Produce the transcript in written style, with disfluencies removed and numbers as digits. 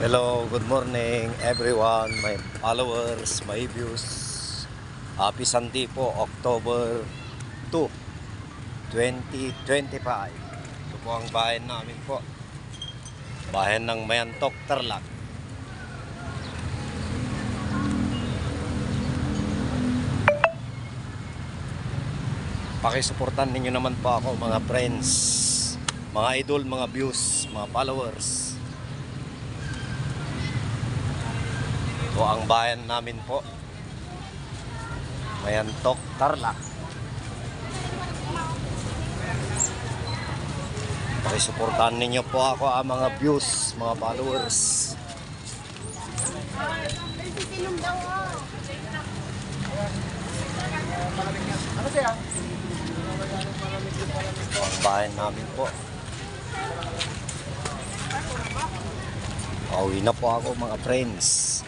Hello, good morning everyone, my followers, my views. Happy Sunday po, October 2, 2025. Ito po ang bayan namin po. Bayan ng Mayantok, Tarlac. Pakisuportan ninyo naman po ako mga friends, mga idol, mga views, mga followers. Ito ang bayan namin po, Mayantok, Tarlac. Pakisuportahan ninyo po ako mga views, mga followers. Ang bayan namin po. Pauwi na po ako mga friends.